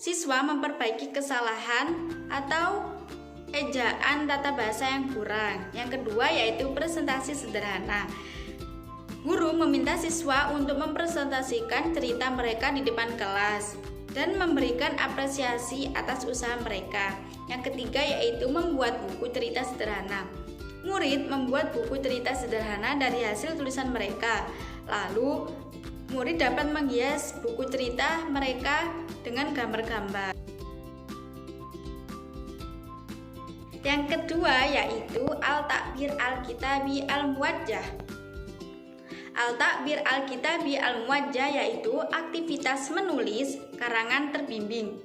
siswa memperbaiki kesalahan atau ejaan tata bahasa yang kurang. Yang kedua yaitu presentasi sederhana. Guru meminta siswa untuk mempresentasikan cerita mereka di depan kelas dan memberikan apresiasi atas usaha mereka. Yang ketiga yaitu membuat buku cerita sederhana. Murid membuat buku cerita sederhana dari hasil tulisan mereka. Lalu, murid dapat menghias buku cerita mereka dengan gambar-gambar. Yang kedua yaitu Al-Ta'bir Al-Kitabi Al-Muwajjah. Al-Ta'bir Al-Kitabi Al-Muwajjah yaitu aktivitas menulis karangan terbimbing.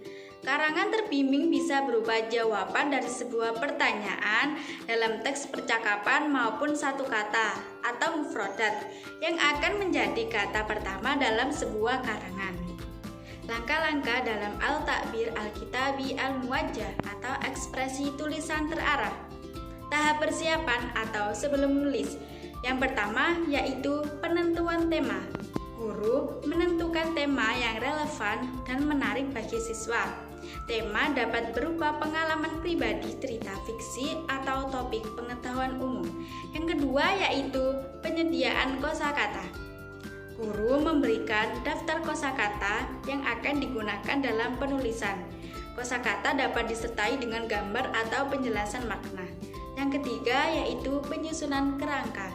Karangan terbimbing bisa berupa jawaban dari sebuah pertanyaan dalam teks percakapan maupun satu kata atau mufradat yang akan menjadi kata pertama dalam sebuah karangan. Langkah-langkah dalam Al-Ta'bir Al-Kitabi Al-Muwajjah atau ekspresi tulisan terarah. Tahap persiapan atau sebelum menulis. Yang pertama yaitu penentuan tema. Guru menentukan tema yang relevan dan menarik bagi siswa. Tema dapat berupa pengalaman pribadi, cerita fiksi, atau topik pengetahuan umum. Yang kedua yaitu penyediaan kosakata. Guru memberikan daftar kosakata yang akan digunakan dalam penulisan. Kosakata dapat disertai dengan gambar atau penjelasan makna. Yang ketiga yaitu penyusunan kerangka.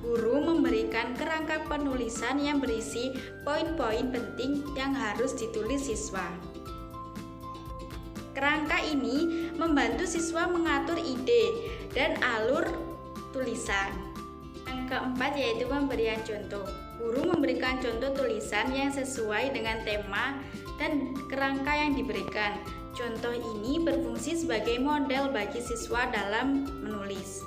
Guru memberikan kerangka penulisan yang berisi poin-poin penting yang harus ditulis siswa. Kerangka ini membantu siswa mengatur ide dan alur tulisan. Yang keempat yaitu pemberian contoh. Guru memberikan contoh tulisan yang sesuai dengan tema dan kerangka yang diberikan. Contoh ini berfungsi sebagai model bagi siswa dalam menulis.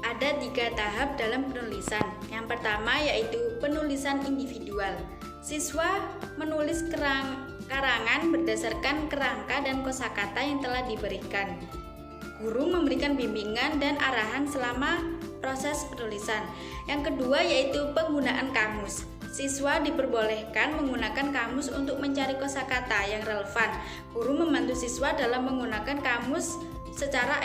Ada 3 tahap dalam penulisan. Yang pertama yaitu penulisan individual. Siswa menulis karangan berdasarkan kerangka dan kosakata yang telah diberikan. Guru memberikan bimbingan dan arahan selama proses penulisan. Yang kedua yaitu penggunaan kamus. Siswa diperbolehkan menggunakan kamus untuk mencari kosakata yang relevan. Guru membantu siswa dalam menggunakan kamus secara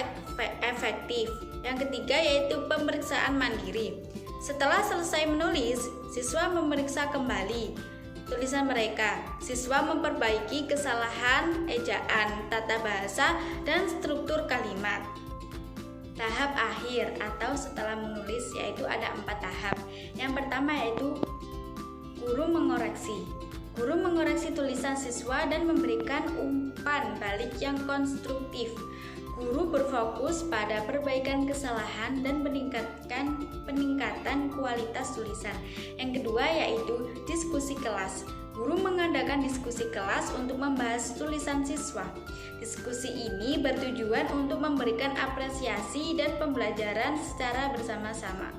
efektif. Yang ketiga yaitu pemeriksaan mandiri. Setelah selesai menulis, siswa memeriksa kembali tulisan mereka. Siswa memperbaiki kesalahan ejaan, tata bahasa, dan struktur kalimat. Tahap akhir atau setelah menulis yaitu ada 4 tahap. Yang pertama yaitu guru mengoreksi. Guru mengoreksi tulisan siswa dan memberikan umpan balik yang konstruktif. Guru berfokus pada perbaikan kesalahan dan peningkatan kualitas tulisan. Yang kedua yaitu diskusi kelas. Guru mengadakan diskusi kelas untuk membahas tulisan siswa. Diskusi ini bertujuan untuk memberikan apresiasi dan pembelajaran secara bersama-sama.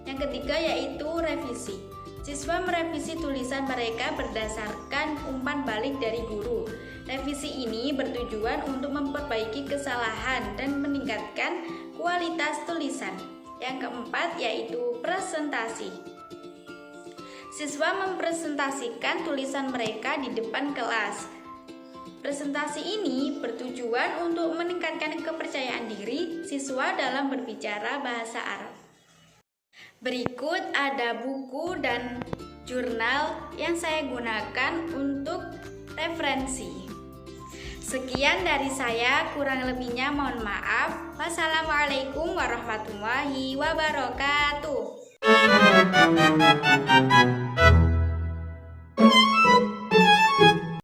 Yang ketiga yaitu revisi. Siswa merevisi tulisan mereka berdasarkan umpan balik dari guru. Revisi ini bertujuan untuk memperbaiki kesalahan dan meningkatkan kualitas tulisan. Yang keempat yaitu presentasi. Siswa mempresentasikan tulisan mereka di depan kelas. Presentasi ini bertujuan untuk meningkatkan kepercayaan diri siswa dalam berbicara bahasa Arab. Berikut ada buku dan jurnal yang saya gunakan untuk referensi. Sekian dari saya, kurang lebihnya mohon maaf. Wassalamualaikum warahmatullahi wabarakatuh.